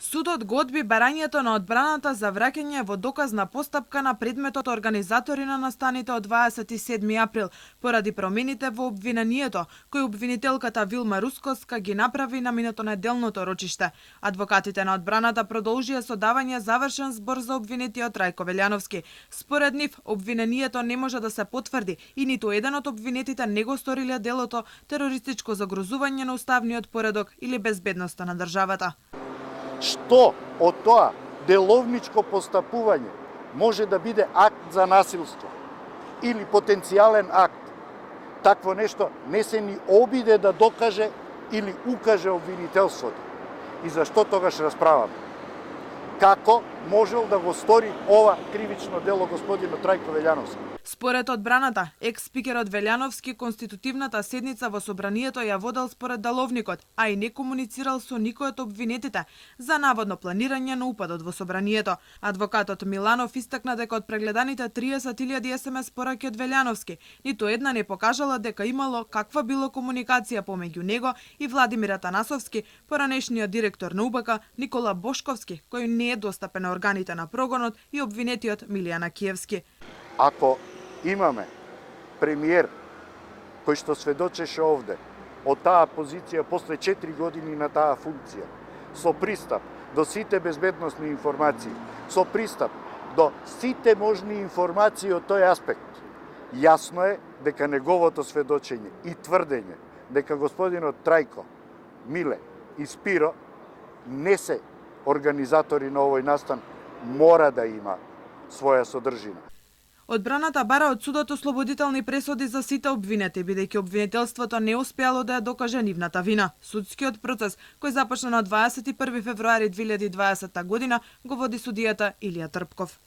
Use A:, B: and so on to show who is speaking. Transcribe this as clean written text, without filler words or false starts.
A: Судот го одби барањето на одбраната за враќање во доказна постапка на предметот организатори на настаните од 27 април, поради промените во обвинението, кој обвинителката Вилма Рускоска ги направи на минатонеделното рочиште. Адвокатите на одбраната продолжија со давање завршен збор за обвинетиот Трајко Велјановски. Според нив, обвинението не може да се потврди и ниту еден од обвинетите не го сториле делото терористичко загрозување на уставниот поредок или безбедноста на државата.
B: Што од тоа деловничко постапување може да биде акт за насилство или потенцијален акт, такво нешто не се ни обиде да докаже или укаже обвинителството. И зашто тогаш расправаме? Како можел да го стори ова кривично дело господинот Трајко Велјановски?
A: Според одбраната, екс-спикерот Велјановски конститутивната седница во собранието ја водел според даловникот, а и не комуницирал со никој од обвинетите за наводно планирање на упадот во собранието. Адвокатот Миланов истакна дека од прегледаните 30.000 SMS пораки од Велјановски, ниту една не покажала дека имало каква било комуникација помеѓу него и Владимир Атанасовски, поранешниот директор на УБК Никола Бошковски, кој не е достапен на органите на прогонот, и обвинетиот Милијана Киевски.
B: Ако имаме премиер кој што сведочеше овде од таа позиција после 4 години на таа функција, со пристап до сите безбедносни информации, со пристап до сите можни информации од тој аспект, јасно е дека неговото сведочење и тврдење дека господинот Трајко, Миле и Спиро не се организатори на овој настан мора да има своја содржина.
A: Одбраната бара од судот ослободителни пресуди за сите обвинети, бидејќи обвинителството не успеало да ја докаже нивната вина. Судскиот процес, кој започна на 21 февруари 2020 година, го води судијата Илија Трпков.